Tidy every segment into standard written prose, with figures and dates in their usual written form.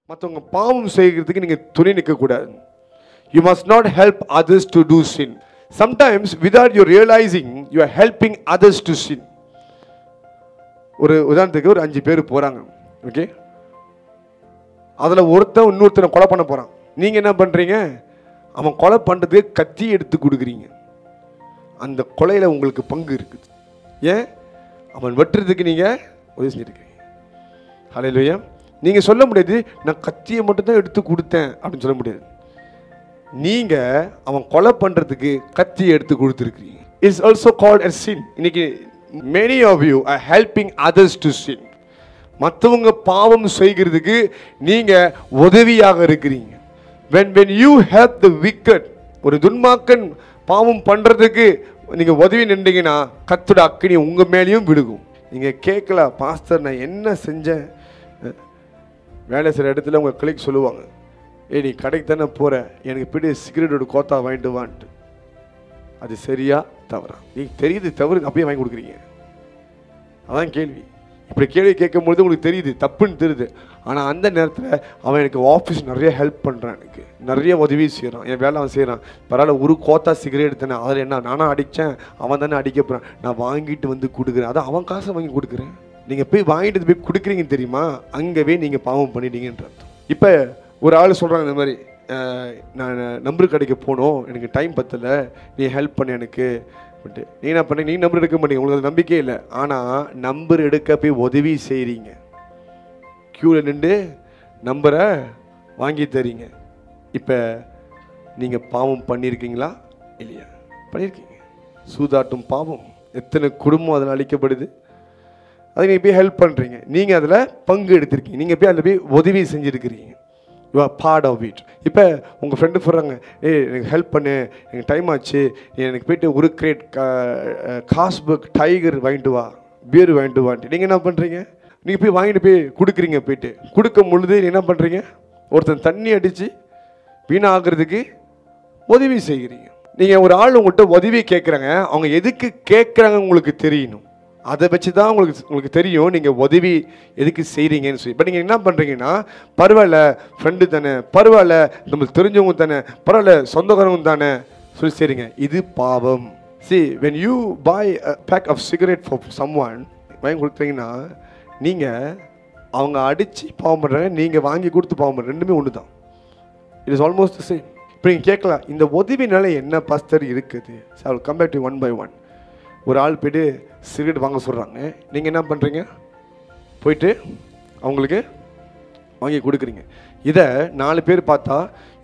மற்றவங்க பாவம் செய்கிறதுக்கு நீங்கள் துணை நிற்கக்கூடாது. You must not help others to do sin. Sometimes without you realizing you are helping others to sin. ஒரு உதாரணத்துக்கு ஒரு 5 பேர் போகிறாங்க, ஓகே, அதில் ஒருத்தன் இன்னொருத்தனை கொலை பண்ண போகிறான். நீங்கள் என்ன பண்ணுறீங்க? அவன் கொலை பண்ணுறதுக்கு கத்தி எடுத்து கொடுக்குறீங்க. அந்த கொலையில் உங்களுக்கு பங்கு இருக்குது. ஏன்? அவன் வெட்டுறதுக்கு நீங்கள் உதவி செஞ்சுருக்கீங்க. ஹல்லேலூயா. நீங்கள் சொல்ல முடியாது நான் கத்தியை மட்டும்தான் எடுத்து கொடுத்தேன் அப்படின்னு சொல்ல முடியாது. நீங்கள் அவன் கொலை பண்ணுறதுக்கு கத்தியை எடுத்து கொடுத்துருக்கிறீங்க. It's also called as sin. இன்னைக்கு many of you are helping others to sin. மற்றவங்க பாவம் செய்கிறதுக்கு நீங்கள் உதவியாக இருக்கிறீங்க. when you help the wicked, ஒரு துன்மார்க்கன் பாவம் பண்ணுறதுக்கு நீங்கள் உதவி நின்றீங்கன்னா கர்த்தருடைய அக்கினி உங்கள் மேலேயும் விழுகும். நீங்கள் கேட்கல, பாஸ்டர் நான் என்ன செஞ்சேன்? வேலை செய்கிற இடத்துல உங்கள் கிளிக் சொல்லுவாங்க, நீ கடைக்கு தானே போகிற, எனக்கு பிடி சிகரெட்டோட கோத்தா வாங்கிட்டு வான்ட்டு. அது சரியா தவறா? நீ தெரியுது தவறு, அப்படியே வாங்கி கொடுக்குறீங்க. அதான் கேள்வி. இப்படி கேள்வி கேட்கும்பொழுது உங்களுக்கு தெரியுது தப்புன்னு தெரியுது. ஆனால் அந்த நேரத்தில் அவன் எனக்கு ஆஃபீஸ் நிறைய ஹெல்ப் பண்ணுறான், எனக்கு நிறைய உதவி செய்கிறான், என் வேலை அவன் செய்கிறான். பரவாயில்ல, ஒரு கோத்தா சிகரெட் எடுத்தேன், அதில் என்ன நானும் அடித்தேன், அவன் தானே அடிக்க போகிறான், நான் வாங்கிட்டு வந்து கொடுக்குறேன், அதான் அவன் காசை வாங்கி கொடுக்குறேன். நீங்கள் போய் வாங்கிட்டு போய் கொடுக்குறீங்கன்னு தெரியுமா? அங்கேவே நீங்கள் பாவம் பண்ணிட்டீங்கன்ற அர்த்தம். இப்போ ஒரு ஆள் சொல்கிறாங்க இந்த மாதிரி, நான் நம்பர் கடைக்கு போகணும், எனக்கு டைம் பத்தலை, நீ ஹெல்ப் பண்ண எனக்கு பட்டு. நீ என்ன பண்ண? நீ நம்பர் எடுக்க மாட்டீங்க, உங்களுக்கு அது நம்பிக்கை இல்லை. ஆனால் நம்பர் எடுக்க போய் உதவி செய்கிறீங்க, க்யூவில் நின்று நம்பரை வாங்கி தரீங்க. இப்போ நீங்கள் பாவம் பண்ணியிருக்கீங்களா இல்லையா? பண்ணியிருக்கீங்க. சூதாட்டும் பாவம். எத்தனை குடும்பம் அதில் அழிக்கப்படுது. அதை நீங்கள் போய் ஹெல்ப் பண்ணுறீங்க, நீங்கள் அதில் பங்கு எடுத்திருக்கீங்க, நீங்கள் போய் அதில் போய் உதவி செஞ்சுருக்கிறீங்க. You are part of it. இப்போ உங்கள் ஃப்ரெண்டு சொல்கிறாங்க, எனக்கு ஹெல்ப் பண்ணு, எனக்கு டைம் ஆச்சு, எனக்கு போய்ட்டு ஒரு கிரேட் காஸ்புக் டைகர் வாங்கிட்டு வா, பியர் வாங்கிட்டு வான்ட்டு. நீங்கள் என்ன பண்ணுறீங்க? நீங்கள் போய் வாங்கிட்டு போய் கொடுக்குறீங்க. போய்ட்டு கொடுக்கும் பொழுது என்ன பண்ணுறீங்க? ஒருத்தன் தண்ணி அடித்து வீணாகிறதுக்கு உதவி செய்கிறீங்க. நீங்கள் ஒரு ஆள் உங்கள்கிட்ட உதவி கேட்குறாங்க, அவங்க எதுக்கு கேட்குறாங்க உங்களுக்கு தெரியணும். அதை வச்சு தான் உங்களுக்கு தெரியும் நீங்கள் உதவி எதுக்கு செய்கிறீங்கன்னு சொல்லி. பட் நீங்கள் என்ன பண்ணுறீங்கன்னா, பரவாயில்ல ஃப்ரெண்டு தானே, பரவாயில்ல நம்மளுக்கு தெரிஞ்சவங்க தானே, பரவாயில்ல சொந்தக்காரங்க தானே சொல்லி செய்கிறீங்க. இது பாவம். See, when you buy a pack of cigarette for someone, வாங்கி கொடுத்தீங்கன்னா நீங்கள் அவங்க அடித்து பாவம் பண்ணுறாங்க, நீங்கள் வாங்கி கொடுத்து பாவம் பண்ணுற, ரெண்டுமே ஒன்று தான். It is almost the same. இப்போ நீங்கள் கேட்கலாம், இந்த உதவினால என்ன பாஸ்டர் இருக்குது? So I will come back to one by one. ஒரு ஆள் போய்ட்டு சிகரெட் வாங்க சொல்கிறாங்க, நீங்கள் என்ன பண்ணுறீங்க? போயிட்டு அவங்களுக்கு வாங்கி கொடுக்குறீங்க. இதை 4 பேர் பார்த்தா,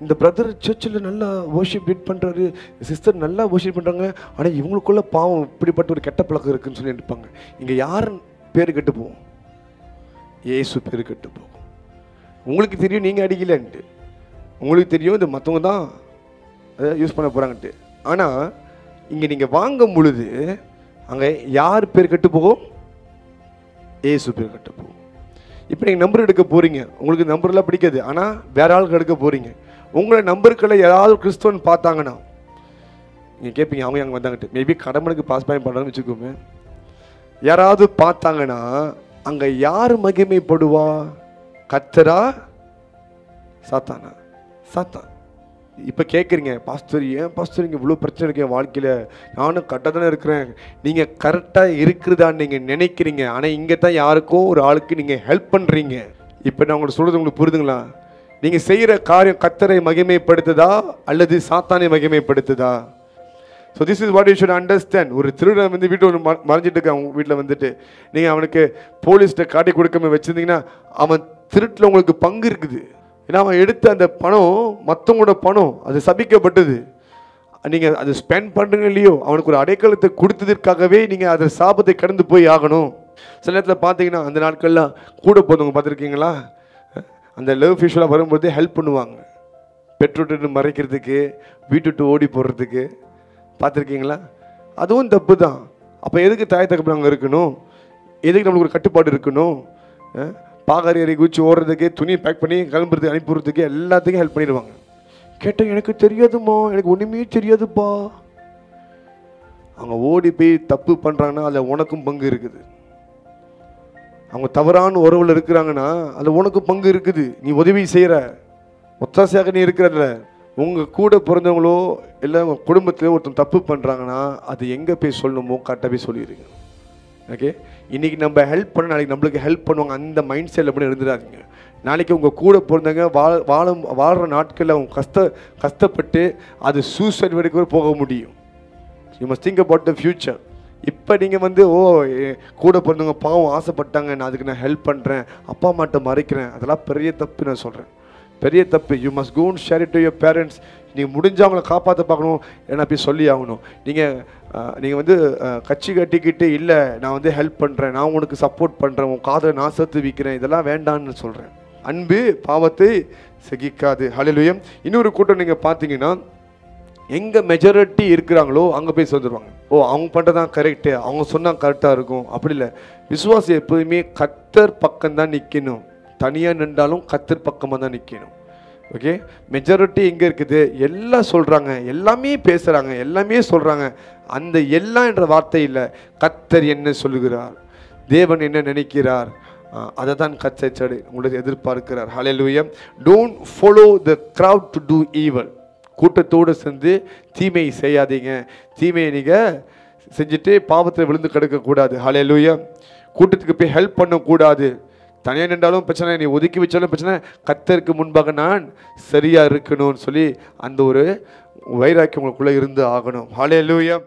இந்த பிரதர் சர்ச்சில் நல்லா வர்ஷிப் லீட் பண்ணுறாரு, சிஸ்டர் நல்லா வர்ஷிப் பண்ணுறாங்க, ஆனால் இவங்களுக்குள்ள பாவம் இப்படிப்பட்ட ஒரு கெட்ட பழக்கம் இருக்குதுன்னு சொல்லி நினைப்பாங்க. இங்கே யார் பேர் கெட்டு போகும்? ஏசு பேர் கெட்டு போகும். உங்களுக்கு தெரியும் நீங்கள் அடிக்கலன்ட்டு, உங்களுக்கு தெரியும் இது மற்றவங்க தான் அதை யூஸ் பண்ண போகிறாங்கன்ட்டு. ஆனால் இங்கே நீங்கள் வாங்கும் பொழுது அங்கே யார் பேர் கெட்டு போகும்? ஏசு பேர் கெட்டு போகும். இப்போ நீங்கள் நம்பர் எடுக்க போகிறீங்க, உங்களுக்கு நம்பர்லாம் பிடிக்காது, ஆனால் வேற ஆளுக்கு எடுக்க போகிறீங்க. உங்களை நம்பருக்குள்ள யாராவது கிறிஸ்துவன் பார்த்தாங்கன்னா நீங்கள் கேட்பீங்க, அவங்க அங்கே வந்தாங்கட்டு, மேபி கடமனுக்கு பாஸ் பண்ணி பண்ணுறாங்கன்னு வச்சுக்கோங்க. யாராவது பார்த்தாங்கன்னா அங்கே யார் மகிமைப்படுவா? கர்த்தரா சாத்தானா? சாத்தான். இப்போ கேட்குறீங்க, பாஸ்டர் ஏன் பாஸ்டர் இங்கே இவ்வளோ பிரச்சனை இருக்கு என் வாழ்க்கையில், நானும் கரெக்டாக தானே இருக்கிறேன். நீங்கள் கரெக்டாக இருக்கிறதான்னு நீங்கள் நினைக்கிறீங்க, ஆனால் இங்கே தான் யாருக்கும் ஒரு ஆளுக்கு நீங்கள் ஹெல்ப் பண்ணுறீங்க. இப்போ நான் உங்களுக்கு சொல்கிறது உங்களுக்கு புரியுதுங்களா? நீங்கள் செய்கிற காரியம் கர்த்தரை மகிமைப்படுத்துதா அல்லது சாத்தானை மகிமைப்படுத்துதா? So this is what you should understand. ஒரு திருடன் வந்து வீட்டு ஒன்று மறைஞ்சிட்டு இருக்கான், அவங்க வீட்டில் வந்துட்டு நீங்கள் அவனுக்கு போலீஸ்கிட்ட காட்டி கொடுக்காம வச்சுருந்தீங்கன்னா அவன் திருட்டில் உங்களுக்கு பங்கு இருக்குது. ஏன்னா அவன் எடுத்த அந்த பணம் மற்றவங்களோட பணம், அது சபிக்கப்பட்டது. நீங்கள் அதை ஸ்பெண்ட் பண்ணுறீங்க இல்லையோ, அவனுக்கு ஒரு அடைக்கலத்தை கொடுத்ததற்காகவே நீங்கள் அதை சாபத்தை கடந்து போய் ஆகணும். சில நேரத்தில் பார்த்தீங்கன்னா அந்த நாட்கள்லாம் கூட போகிறவங்க பார்த்துருக்கீங்களா, அந்த லவ் ஃபிஷ்லாம் வரும்போது ஹெல்ப் பண்ணுவாங்க, பெட்ரோட்டு மறைக்கிறதுக்கு, வீட்டுட்டு ஓடி போடுறதுக்கு. பார்த்துருக்கீங்களா? அதுவும் தப்பு தான். அப்போ எதுக்கு தாய் தகப்பன் அங்கே இருக்கணும்? எதுக்கு நம்மளுக்கு ஒரு கட்டுப்பாடு இருக்கணும்? பாகாரி அறை குச்சி ஓடுறதுக்கு, துணியை பேக் பண்ணி கிளம்புறதுக்கு, அனுப்பிடுறதுக்கு எல்லாத்துக்கும் ஹெல்ப் பண்ணிடுவாங்க. கேட்டேன், எனக்கு தெரியாதுமா, எனக்கு ஒன்றுமே தெரியாதுப்பா. அவங்க ஓடி போய் தப்பு பண்ணுறாங்கன்னா அதில் உனக்கும் பங்கு இருக்குது. அவங்க தவறான உறவில் இருக்கிறாங்கன்னா அதில் உனக்கு பங்கு இருக்குது. நீ உதவி செய்கிற, ஒத்தாசையாக நீ இருக்கிறதில்ல. உங்கள் கூட பிறந்தவங்களோ இல்லை உங்கள் குடும்பத்திலே ஒருத்தன் தப்பு பண்ணுறாங்கன்னா அது எங்கே போய் சொல்லணுமோ கரெக்டாக போய் சொல்லிடுங்க. ஓகே, இன்றைக்கி நம்ம ஹெல்ப் பண்ண நாளைக்கு நம்மளுக்கு ஹெல்ப் பண்ணுவாங்க அந்த மைண்ட் செட்டில் பண்ணி இருந்துடாதீங்க. நாளைக்கு உங்கள் கூட பிறந்தவங்க வாழ்கிற நாட்களில் அவங்க கஷ்டப்பட்டு அது சூசைட் வரைக்கும் போக முடியும். You must think about the future. இப்போ நீங்கள் வந்து கூட பிறந்தவங்க பாவம் ஆசைப்பட்டாங்க, நான் அதுக்கு நான் ஹெல்ப் பண்ணுறேன், அப்பா அம்மாட்ட மறைக்கிறேன், அதெல்லாம் பெரிய தப்பு. நான் சொல்கிறேன் பெரிய தப்பு. You must go and share it to your parents. நீங்கள் முடிஞ்சவங்களை காப்பாற்ற பார்க்கணும், ஏன்னா போய் சொல்லி ஆகணும். நீங்கள் வந்து கட்சி கட்டிக்கிட்டு இல்லை நான் வந்து ஹெல்ப் பண்ணுறேன், நான் உனக்கு சப்போர்ட் பண்ணுறேன், உன் காதை நான் சேர்த்து விற்கிறேன், இதெல்லாம் வேண்டான்னு சொல்கிறேன். அன்பு பாவத்தை சகிக்காது. ஹல்லேலூயா. இன்னொரு கூட்டம் நீங்கள் பார்த்தீங்கன்னா எங்கே மெஜாரிட்டி இருக்கிறாங்களோ அங்கே போய் சேர்ந்துருவாங்க. அவங்க பண்ணுறதான் கரெக்டு, அவங்க சொன்னால் கரெக்டாக இருக்கும். அப்படி இல்லை. விசுவாசி எப்போதுமே கர்த்தர் பக்கம்தான் நிற்கணும். தனியாக நின்றாலும் கர்த்தர் பக்கமாக தான் நிற்கணும். ஓகே, மெஜாரிட்டி எங்கே இருக்குது? எல்லாம் சொல்கிறாங்க, எல்லாமே பேசுகிறாங்க, எல்லாமே சொல்கிறாங்க. அந்த எல்லாம் என்ற வார்த்தை இல்லை. கர்த்தர் என்ன சொல்லுகிறார், தேவன் என்ன நினைக்கிறார், அதை தான் கர்த்தர் உங்களுக்கு எதிர்பார்க்கிறார். Hallelujah. Don't follow the crowd to do evil. கூட்டத்தோடு சேர்ந்து தீமை செய்யாதீங்க. தீமையை நீங்கள் செஞ்சுட்டு பாவத்தில் விழுந்து கிடக்கக்கூடாது. ஹல்லேலூயா. கூட்டத்துக்கு போய் ஹெல்ப் பண்ணக்கூடாது. தனியாக நின்றாலும் பிரச்சனை, நீ ஒதுக்கி வச்சாலும் பிரச்சனை, கர்த்தருக்கு முன்பாக நான் சரியாக இருக்கணும்னு சொல்லி அந்த ஒரு வைராக்கியம் உங்களுக்குள்ளே இருந்து ஆகணும். ஹல்லேலூயா.